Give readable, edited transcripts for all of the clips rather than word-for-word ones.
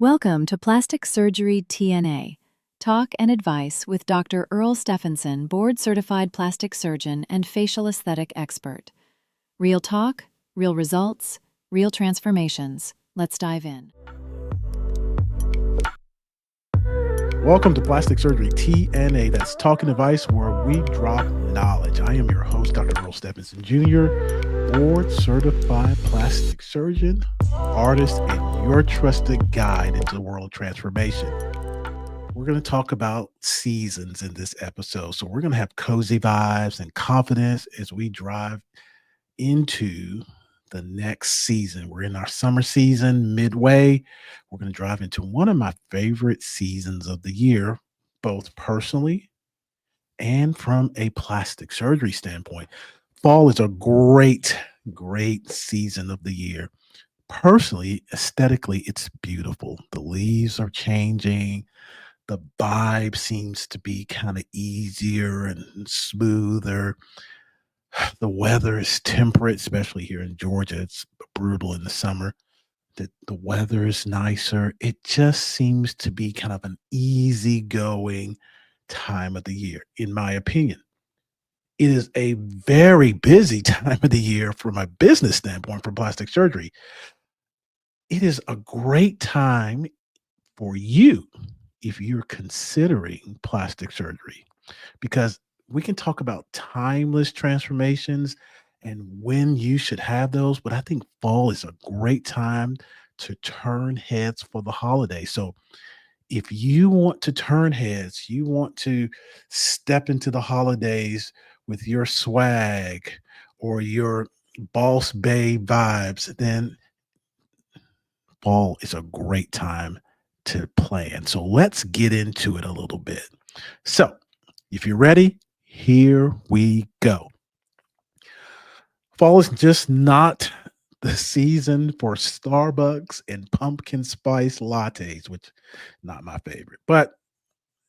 Welcome to Plastic Surgery T&A. Talk and advice with Dr. Earl Stephenson, board-certified plastic surgeon and facial aesthetic expert. Real talk, real results, real transformations. Let's dive in. Welcome to Plastic Surgery T&A. That's talking advice where we drop knowledge. I am your host, Dr. Earl Stephenson Jr., board certified plastic surgeon, artist, and your trusted guide into the world of transformation. We're going to talk about seasons in this episode. So we're going to have cozy vibes and confidence as we drive into the next season. We're in our summer season, midway. We're going to drive into one of my favorite seasons of the year, both personally and from a plastic surgery standpoint. Fall is a great season of the year. Personally, aesthetically, it's beautiful. The leaves are changing. The vibe seems to be kind of easier and smoother. The weather is temperate, especially here in Georgia. It's brutal in the summer. The weather is nicer. It just seems to be kind of an easygoing time of the year, in my opinion. It is a very busy time of the year from a business standpoint for plastic surgery. It is a great time for you if you're considering plastic surgery because we can talk about timeless transformations and when you should have those. But I think fall is a great time to turn heads for the holiday. So if you want to turn heads, you want to step into the holidays with your swag or your boss babe vibes, then fall is a great time to plan. So let's get into it a little bit. So if you're ready, here we go. Fall is just not the season for Starbucks and pumpkin spice lattes, which not my favorite, but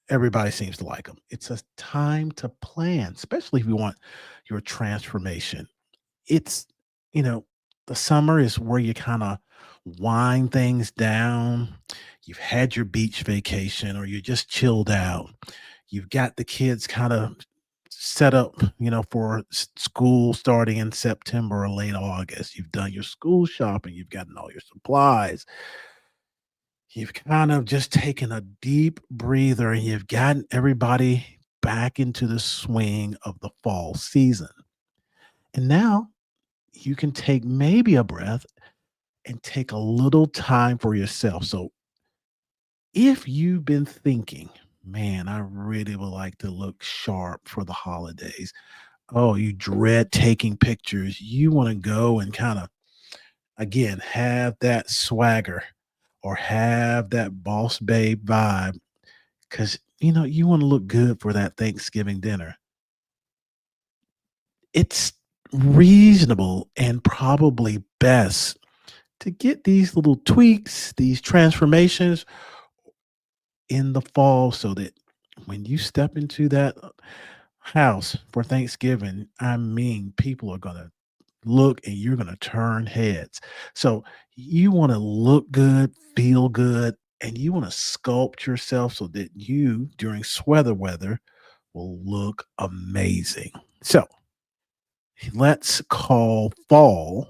everybody seems to like them. It's a time to plan, especially if you want your transformation. It's, you know, the summer is where you kind of wind things down. You've had your beach vacation or you just chilled out. You've got the kids kind of set up, for school starting in September or late August. You've done your school shopping, you've gotten all your supplies. You've kind of just taken a deep breather and you've gotten everybody back into the swing of the fall season. And now you can take maybe a breath and take a little time for yourself. So if you've been thinking, man, I really would like to look sharp for the holidays. Oh, you dread taking pictures. You want to go and kind of, again, have that swagger or have that boss babe vibe because, you want to look good for that Thanksgiving dinner. It's reasonable and probably best to get these little tweaks, these transformations in the fall so that when you step into that house for Thanksgiving, I mean, people are going to look and you're going to turn heads. So you want to look good, feel good, and you want to sculpt yourself so that you, during sweater weather, will look amazing. So let's call fall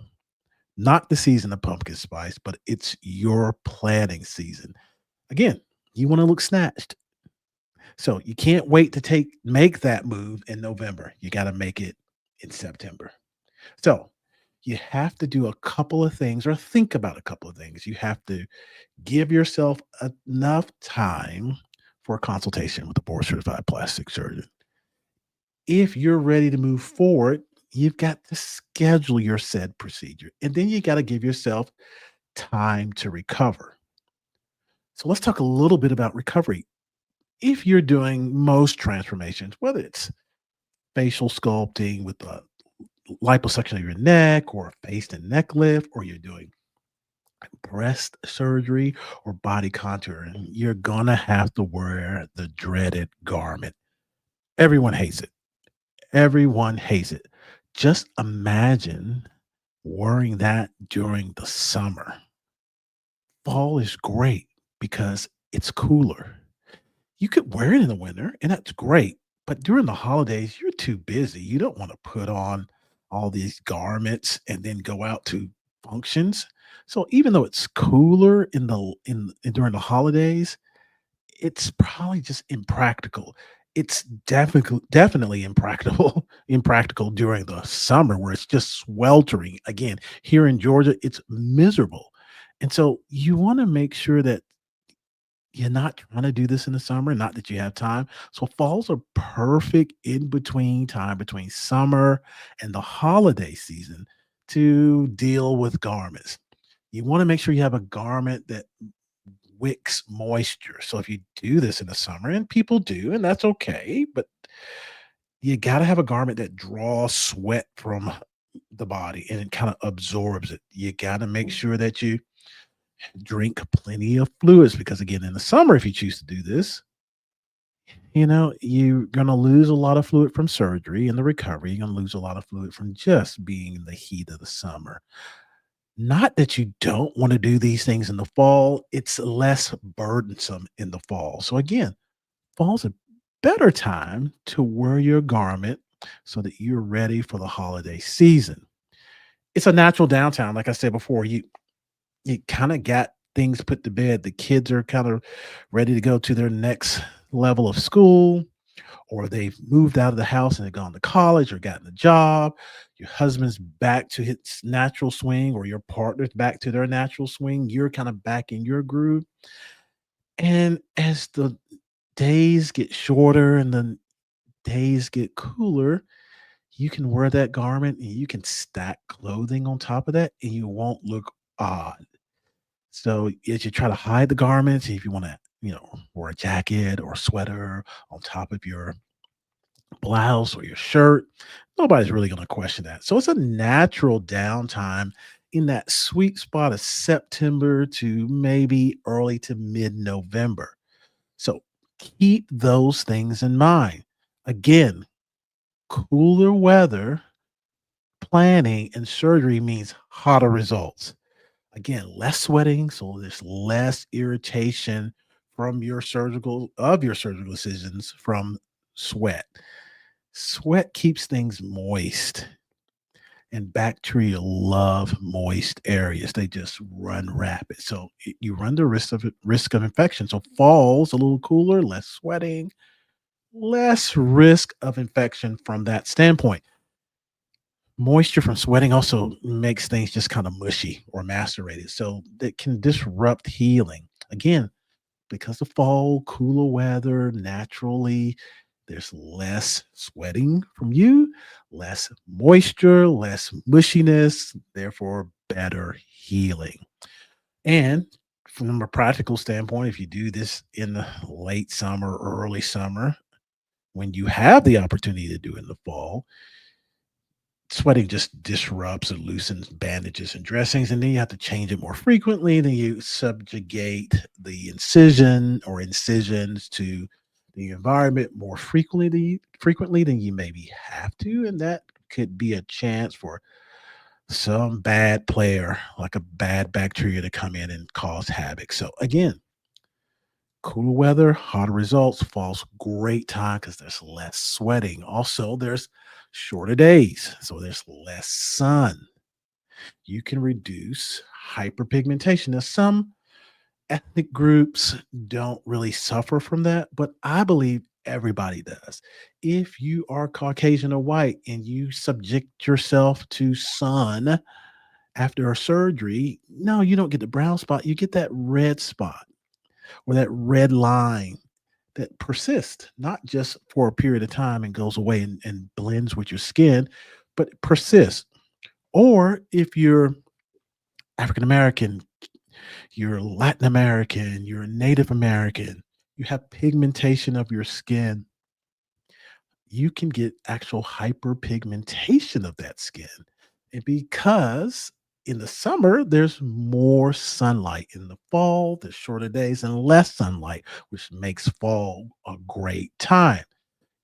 not the season of pumpkin spice, but it's your planning season. Again, you want to look snatched. So you can't wait to make that move in November. You got to make it in September. So you have to do a couple of things or think about a couple of things. You have to give yourself enough time for a consultation with a board certified plastic surgeon. If you're ready to move forward, you've got to schedule your said procedure. And then you got to give yourself time to recover. So let's talk a little bit about recovery. If you're doing most transformations, whether it's facial sculpting with the liposuction of your neck or a face and neck lift, or you're doing breast surgery or body contouring, you're going to have to wear the dreaded garment. Everyone hates it. Everyone hates it. Just imagine wearing that during the summer. Fall is great because it's cooler. You could wear it in the winter, and that's great. But during the holidays, you're too busy. You don't want to put on all these garments and then go out to functions. So even though it's cooler during the holidays, it's probably just impractical. It's definitely impractical during the summer where it's just sweltering. Again, here in Georgia, it's miserable. And so you want to make sure that you're not trying to do this in the summer, not that you have time. So fall's a perfect in between time between summer and the holiday season to deal with garments. You want to make sure you have a garment that wicks moisture. So if you do this in the summer, and people do, and that's okay, but you got to have a garment that draws sweat from the body and it kind of absorbs it. You got to make sure that you drink plenty of fluids because, again, in the summer, if you choose to do this, you're going to lose a lot of fluid from surgery and the recovery. You're going to lose a lot of fluid from just being in the heat of the summer. Not that you don't want to do these things in the fall, it's less burdensome in the fall. So, again, fall's a better time to wear your garment so that you're ready for the holiday season. It's a natural downtime. Like I said before, you kind of got things put to bed. The kids are kind of ready to go to their next level of school, or they've moved out of the house and they've gone to college or gotten a job. Your husband's back to his natural swing, or your partner's back to their natural swing. You're kind of back in your groove. And as the days get shorter and the days get cooler, you can wear that garment and you can stack clothing on top of that and you won't look odd. So as you try to hide the garments, if you want to, wear a jacket or a sweater on top of your blouse or your shirt, nobody's really going to question that. So it's a natural downtime in that sweet spot of September to maybe early to mid November. So keep those things in mind. Again, cooler weather planning and surgery means hotter results. Again, less sweating, so there's less irritation your surgical incisions from sweat. Sweat keeps things moist, and bacteria love moist areas. They just run rapid. So you run the risk of infection. So falls a little cooler, less sweating, less risk of infection from that standpoint. Moisture from sweating also makes things just kind of mushy or macerated. So that can disrupt healing. Again, because of fall, cooler weather, naturally, there's less sweating from you, less moisture, less mushiness, therefore better healing. And from a practical standpoint, if you do this in the late summer, early summer, when you have the opportunity to do it in the fall, sweating just disrupts and loosens bandages and dressings, and then you have to change it more frequently. Then you subjugate the incision or incisions to the environment more frequently than you maybe have to, and that could be a chance for some bad player, like a bad bacteria, to come in and cause havoc. So again, cooler weather, hotter results, fall's great time because there's less sweating. Also, there's shorter days, so there's less sun. You can reduce hyperpigmentation. Now, some ethnic groups don't really suffer from that, but I believe everybody does. If you are Caucasian or white and you subject yourself to sun after a surgery, no, you don't get the brown spot, you get that red spot or that red line that persists, not just for a period of time and goes away and blends with your skin, but persists. Or if you're African American, you're Latin American, you're Native American, you have pigmentation of your skin, you can get actual hyperpigmentation of that skin. And because in the summer, there's more sunlight. In the fall, there's shorter days and less sunlight, which makes fall a great time.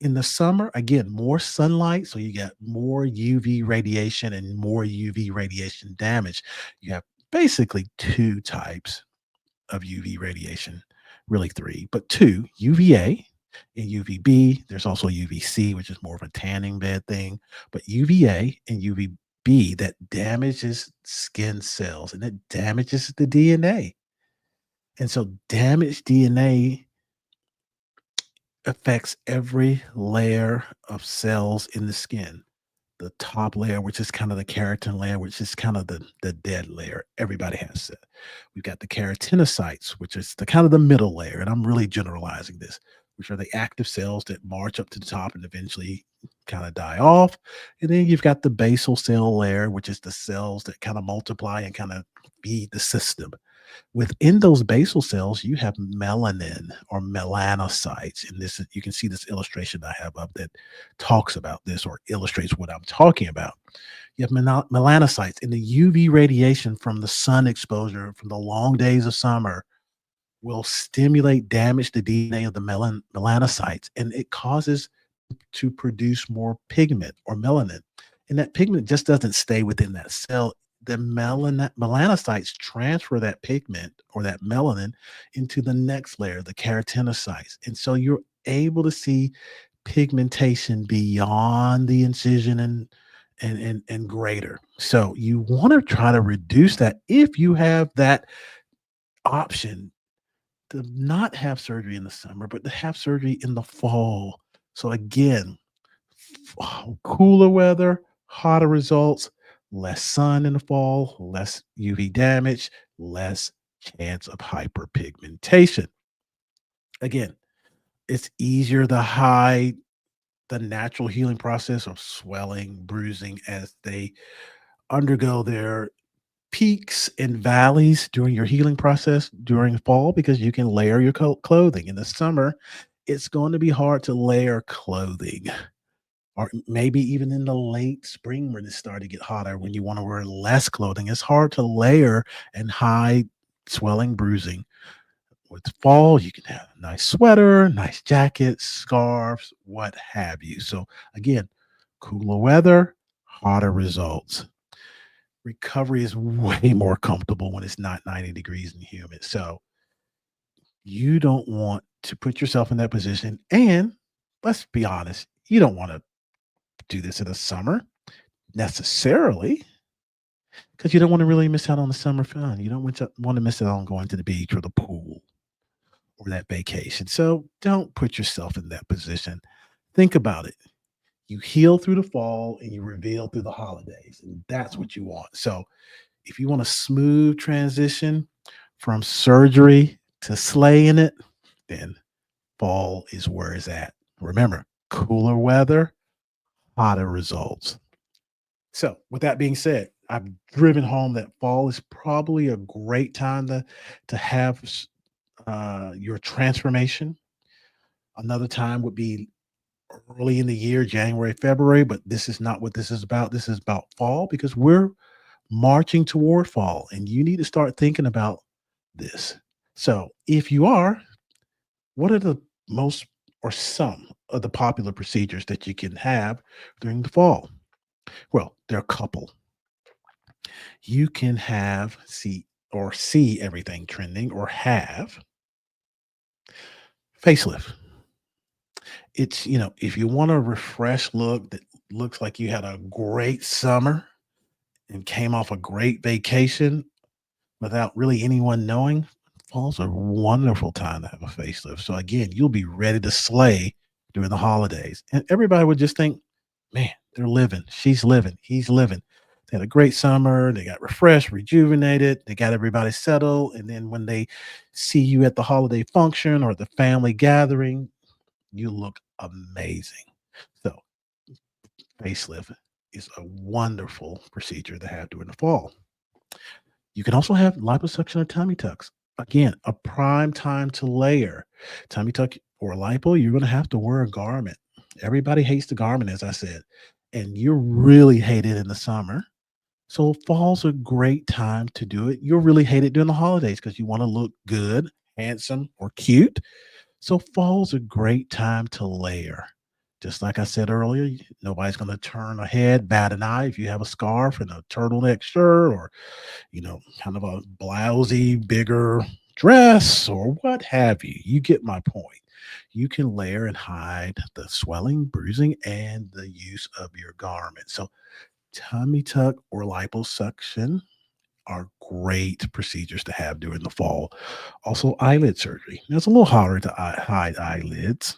In the summer, again, more sunlight, so you got more UV radiation and more UV radiation damage. You have basically two types of UV radiation, really three, but two, UVA and UVB. There's also UVC, which is more of a tanning bed thing, but UVA and UVB that damages skin cells and it damages the DNA. And so damaged DNA affects every layer of cells in the skin. The top layer, which is kind of the keratin layer, which is kind of the dead layer. Everybody has that. We've got the keratinocytes, which is the kind of the middle layer, and I'm really generalizing this, which are the active cells that march up to the top and eventually kind of die off. And then you've got the basal cell layer, which is the cells that kind of multiply and kind of feed the system. Within those basal cells, you have melanin or melanocytes. And this is, you can see this illustration I have up that talks about this or illustrates what I'm talking about. You have melanocytes, and the UV radiation from the sun exposure from the long days of summer will stimulate damage to DNA of the melanocytes, and it causes to produce more pigment or melanin. And that pigment just doesn't stay within that cell. The melanocytes transfer that pigment or that melanin into the next layer, the keratinocytes. And so you're able to see pigmentation beyond the incision and greater. So you want to try to reduce that if you have that option to not have surgery in the summer, but to have surgery in the fall. So again, cooler weather, hotter results, less sun in the fall, less UV damage, less chance of hyperpigmentation. Again, it's easier to hide the natural healing process of swelling, bruising as they undergo their peaks and valleys during your healing process during fall because you can layer your clothing. In the summer, it's going to be hard to layer clothing. Or maybe even in the late spring when it started to get hotter, when you want to wear less clothing, it's hard to layer and hide swelling, bruising. With fall, you can have a nice sweater, nice jackets, scarves, what have you. So again, cooler weather, hotter results. Recovery is way more comfortable when it's not 90 degrees and humid. So you don't want to put yourself in that position. And let's be honest, you don't want to do this in the summer necessarily because you don't want to really miss out on the summer fun. You don't want to miss out on going to the beach or the pool or that vacation. So don't put yourself in that position. Think about it. You heal through the fall and you reveal through the holidays. And that's what you want. So if you want a smooth transition from surgery to slaying it, then fall is where it's at. Remember, cooler weather, hotter results. So, with that being said, I've driven home that fall is probably a great time to have your transformation. Another time would be early in the year, January, February, but this is not what this is about. This is about fall because we're marching toward fall, and you need to start thinking about this. So, if you are, what are the most or some of the popular procedures that you can have during the fall? Well, there are a couple. You can have see everything trending or have facelift. It's, if you want a refresh look that looks like you had a great summer and came off a great vacation without really anyone knowing, fall's a wonderful time to have a facelift. So again, you'll be ready to slay during the holidays. And everybody would just think, man, they're living. She's living. He's living. They had a great summer. They got refreshed, rejuvenated. They got everybody settled. And then when they see you at the holiday function or the family gathering, you look amazing. So, facelift is a wonderful procedure to have during the fall. You can also have liposuction or tummy tucks. Again, a prime time to layer. Tummy tuck or lipo, you're going to have to wear a garment. Everybody hates the garment, as I said, and you really hate it in the summer. So fall's a great time to do it. You'll really hate it during the holidays because you want to look good, handsome, or cute. So fall's a great time to layer. Just like I said earlier, nobody's going to turn a head, bat an eye if you have a scarf and a turtleneck shirt or kind of a blousy, bigger dress or what have you. You get my point. You can layer and hide the swelling, bruising, and the use of your garment. So, tummy tuck or liposuction are great procedures to have during the fall. Also, eyelid surgery. Now, it's a little harder to hide eyelids,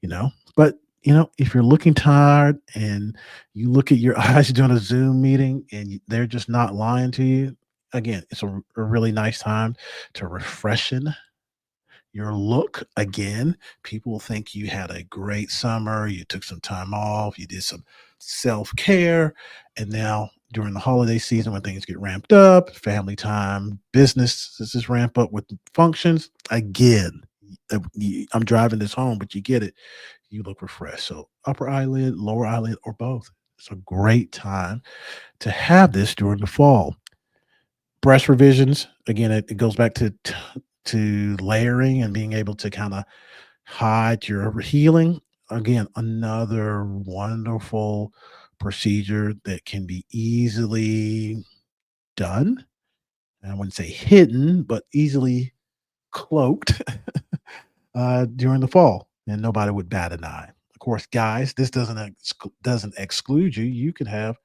you know, but if you're looking tired and you look at your eyes during a Zoom meeting and they're just not lying to you, again, it's a really nice time to refreshen your look again. People will think you had a great summer, you took some time off, you did some self-care, and now during the holiday season when things get ramped up, family time, businesses ramp up with functions, again, I'm driving this home, but you get it. You look refreshed. So upper eyelid, lower eyelid, or both. It's a great time to have this during the fall. Breast revisions, again, it goes back to layering and being able to kind of hide your healing. Again, another wonderful procedure that can be easily done. I wouldn't say hidden, but easily cloaked during the fall, and nobody would bat an eye. Of course, guys, this doesn't exclude you. You can have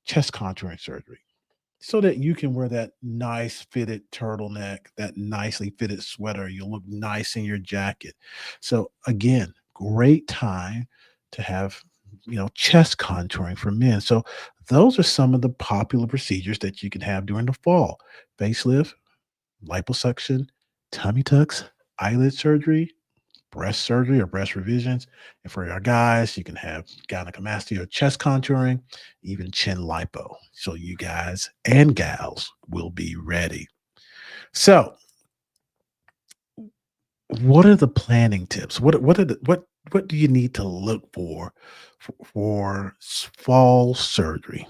chest contouring surgery so that you can wear that nice fitted turtleneck, that nicely fitted sweater. You'll look nice in your jacket. So again, great time to have chest contouring for men. So those are some of the popular procedures that you can have during the fall: facelift, liposuction, tummy tucks, eyelid surgery, breast surgery or breast revisions. And for our guys, you can have gynecomastia or chest contouring, even chin lipo. So you guys and gals will be ready. So, what are the planning tips? What do you need to look for fall surgery?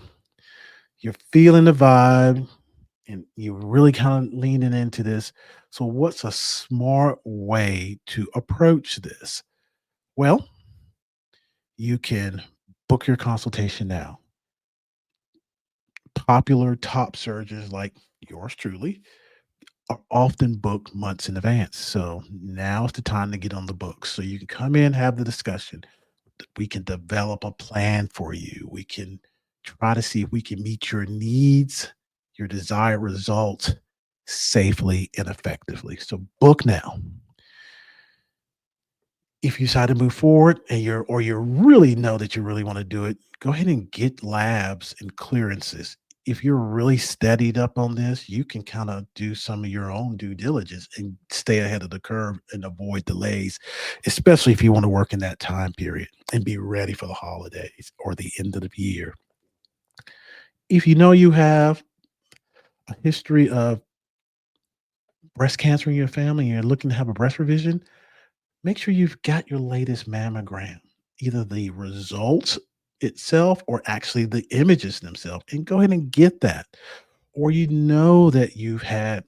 You're feeling the vibe and you're really kind of leaning into this. So, what's a smart way to approach this? Well, you can book your consultation now. Popular top surgeons like yours truly are often booked months in advance. So now's the time to get on the books. So you can come in, have the discussion. We can develop a plan for you. We can try to see if we can meet your needs, your desired results safely and effectively. So book now. If you decide to move forward and you really know that you really want to do it, go ahead and get labs and clearances. If you're really steadied up on this, you can kind of do some of your own due diligence and stay ahead of the curve and avoid delays, especially if you want to work in that time period and be ready for the holidays or the end of the year. If you know you have a history of breast cancer in your family and you're looking to have a breast revision, make sure you've got your latest mammogram, either the results itself or actually the images themselves, and go ahead and get that. Or that you have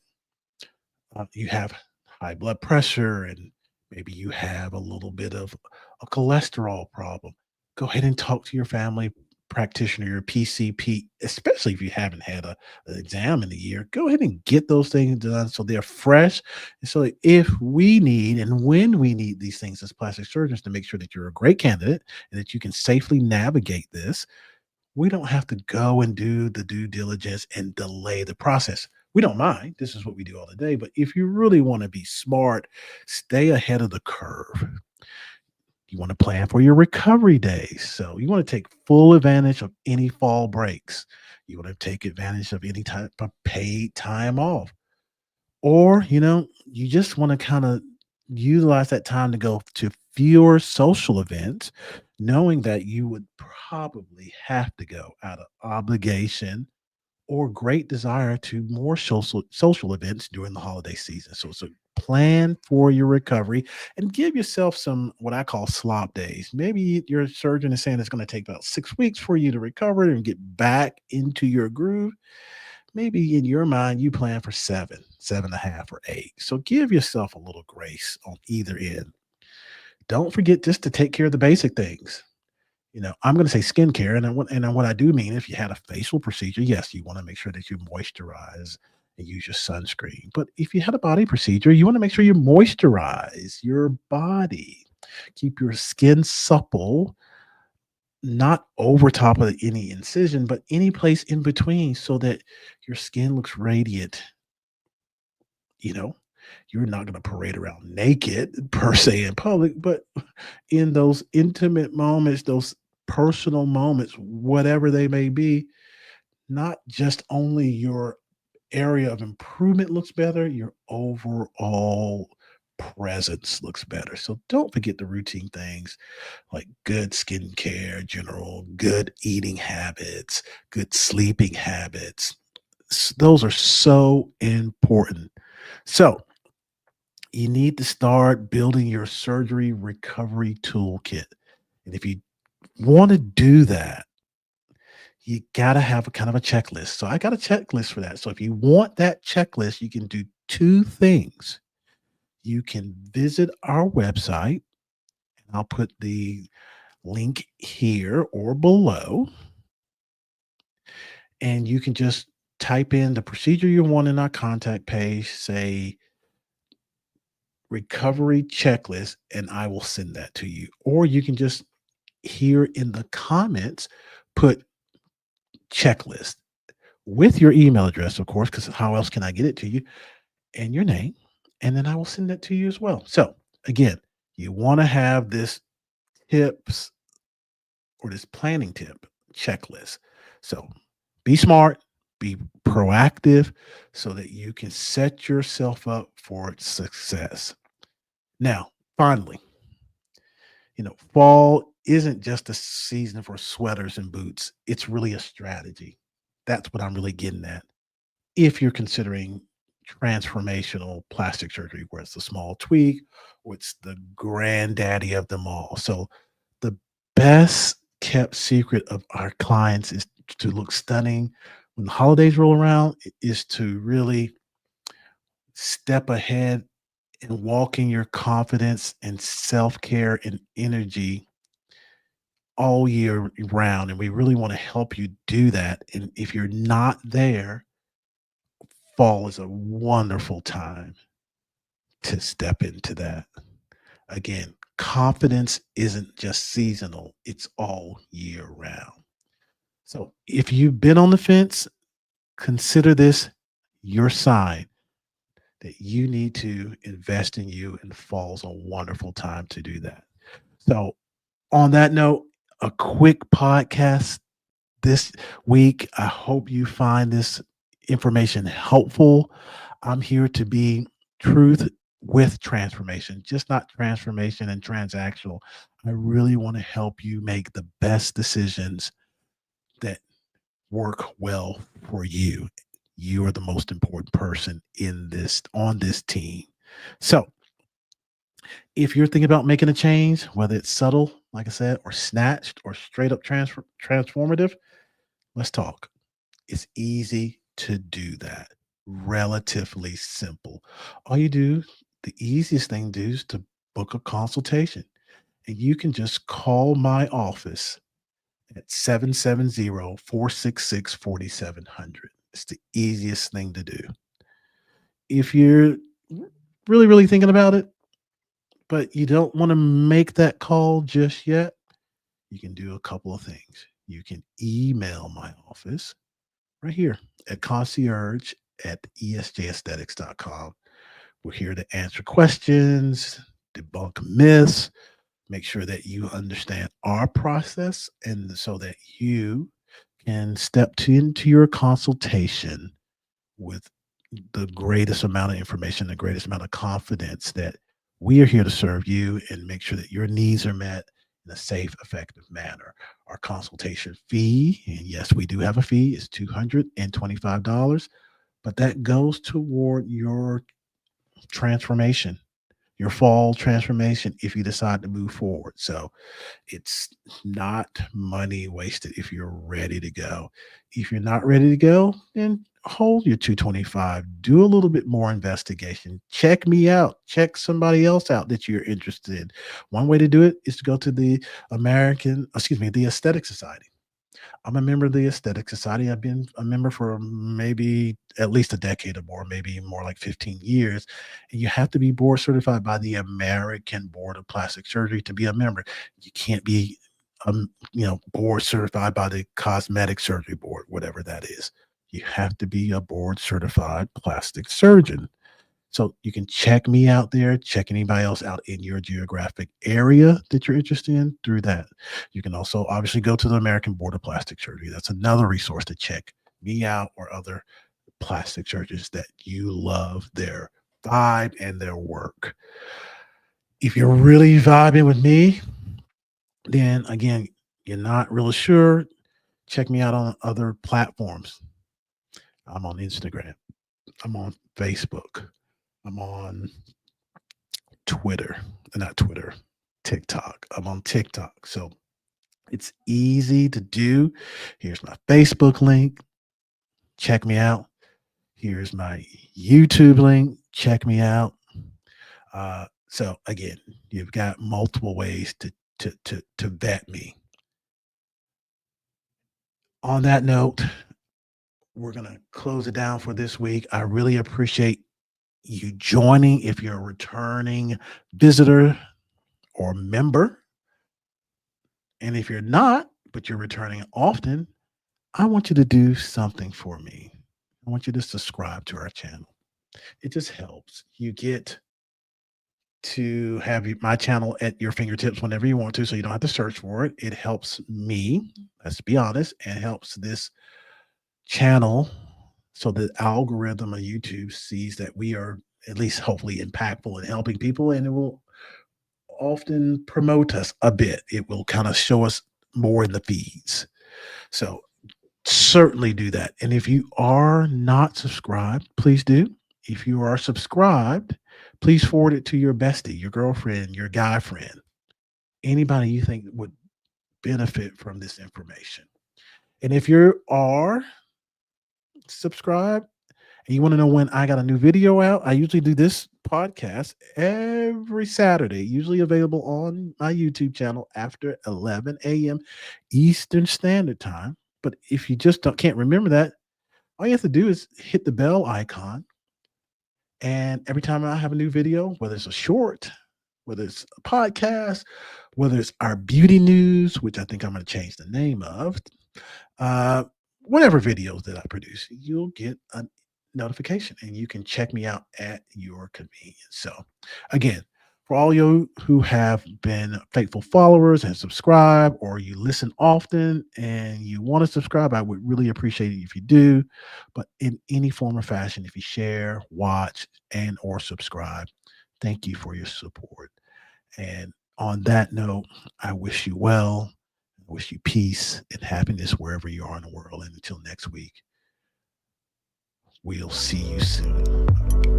high blood pressure and maybe you have a little bit of a cholesterol problem. Go ahead and talk to your family practitioner, your PCP, especially if you haven't had an exam in a year. Go ahead and get those things done so they're fresh. And so if we need and when we need these things as plastic surgeons to make sure that you're a great candidate and that you can safely navigate this, we don't have to go and do the due diligence and delay the process. We don't mind. This is what we do all the day. But if you really want to be smart, stay ahead of the curve. You want to plan for your recovery days. So you want to take full advantage of any fall breaks. You want to take advantage of any type of paid time off. Or, you just want to kind of utilize that time to go to fewer social events, knowing that you would probably have to go out of obligation or great desire to more social events during the holiday season. So plan for your recovery and give yourself some what I call slop days. Maybe your surgeon is saying it's going to take about 6 weeks for you to recover and get back into your groove. Maybe in your mind you plan for 7.5, or 8. So give yourself a little grace on either end. Don't forget just to take care of the basic things. I'm going to say skincare, and what I do mean, if you had a facial procedure, yes, you want to make sure that you moisturize and use your sunscreen. But if you had a body procedure, you want to make sure you moisturize your body, keep your skin supple, not over top of any incision, but any place in between so that your skin looks radiant. You know, you're not going to parade around naked per se in public, but in those intimate moments, those personal moments, whatever they may be, not just only your area of improvement looks better, your overall presence looks better. So don't forget the routine things like good skincare, general, good eating habits, good sleeping habits. Those are so important. So you need to start building your surgery recovery toolkit. And if you want to do that, you got to have a kind of a checklist. So I got a checklist for that. So if you want that checklist, you can do two things. You can visit our website, and I'll put the link here or below, and you can just type in the procedure you want in our contact page, say recovery checklist, and I will send that to you. Or you can just here in the comments put checklist with your email address, of course, because how else can I get it to you? And your name, and then I will send that to you as well. So again, you want to have this tips or this planning tip checklist. So be smart, be proactive so that you can set yourself up for success. Now, finally, fall isn't just a season for sweaters and boots. It's really a strategy. That's what I'm really getting at. If you're considering transformational plastic surgery, where it's a small tweak or it's the granddaddy of them all. So, the best kept secret of our clients is to look stunning when the holidays roll around, is to really step ahead and walk in your confidence and self care and energy all year round. And we really want to help you do that. And if you're not there, fall is a wonderful time to step into that. Again, confidence isn't just seasonal, it's all year round. So if you've been on the fence, consider this your sign that you need to invest in you, and fall's a wonderful time to do that. So, on that note, a quick podcast this week. I hope you find this information helpful. I'm here to be truth with transformation, just not transformation and transactional. I really want to help you make the best decisions that work well for you. You are the most important person in this on this team. So, if you're thinking about making a change, whether it's subtle, like I said, or snatched, or straight up transformative, let's talk. It's easy to do that. Relatively simple. All you do, the easiest thing to do is to book a consultation. And you can just call my office at 770-466-4700. It's the easiest thing to do. If you're really, really thinking about it, but you don't want to make that call just yet, you can do a couple of things. You can email my office right here at concierge at esjaesthetics.com. We're here to answer questions, debunk myths, make sure that you understand our process, and so that you can into your consultation with the greatest amount of information, the greatest amount of confidence that we are here to serve you and make sure that your needs are met in a safe, effective manner. Our consultation fee, and yes, we do have a fee, is $225, but that goes toward your transformation, your fall transformation if you decide to move forward. So it's not money wasted if you're ready to go. If you're not ready to go, then hold your 225. Do a little bit more investigation. Check me out. Check somebody else out that you're interested in. One way to do it is to go to the the Aesthetic Society. I'm a member of the Aesthetic Society. I've been a member for maybe at least a decade or more, maybe more like 15 years. And you have to be board certified by the American Board of Plastic Surgery to be a member. You can't be, board certified by the Cosmetic Surgery Board, whatever that is. You have to be a board certified plastic surgeon. So you can check me out there, check anybody else out in your geographic area that you're interested in through that. You can also obviously go to the American Board of Plastic Surgery. That's another resource to check me out or other plastic surgeons that you love their vibe and their work. If you're really vibing with me, then again, you're not really sure, check me out on other platforms. I'm on Instagram. I'm on Facebook. I'm on Twitter, not Twitter, TikTok. I'm on TikTok. So it's easy to do. Here's my Facebook link. Check me out. Here's my YouTube link. Check me out. So again, you've got multiple ways to vet me. On that note, we're gonna close it down for this week. I really appreciate you joining. If you're a returning visitor or member, and if you're not, but you're returning often, I want you to do something for me. I want you to subscribe to our channel. It just helps. You get to have my channel at your fingertips whenever you want to, so you don't have to search for it. It helps me, let's be honest, and helps this channel so the algorithm of YouTube sees that we are at least hopefully impactful in helping people, and it will often promote us a bit. It will kind of show us more in the feeds. So certainly do that. And if you are not subscribed, please do. If you are subscribed, please forward it to your bestie, your girlfriend, your guy friend, anybody you think would benefit from this information. And if you are subscribed and you want to know when I got a new video out, I usually do this podcast every Saturday, usually available on my YouTube channel after 11 a.m. Eastern Standard Time. But if you just can't remember that, all you have to do is hit the bell icon. And every time I have a new video, whether it's a short, whether it's a podcast, whether it's our beauty news, which I think I'm going to change the name of, uh, whatever videos that I produce, you'll get a notification and you can check me out at your convenience. So, again, for all you who have been faithful followers and subscribe, or you listen often and you want to subscribe, I would really appreciate it if you do. But in any form or fashion, if you share, watch, and or subscribe, thank you for your support. And on that note, I wish you well. I wish you peace and happiness wherever you are in the world. And until next week, we'll see you soon.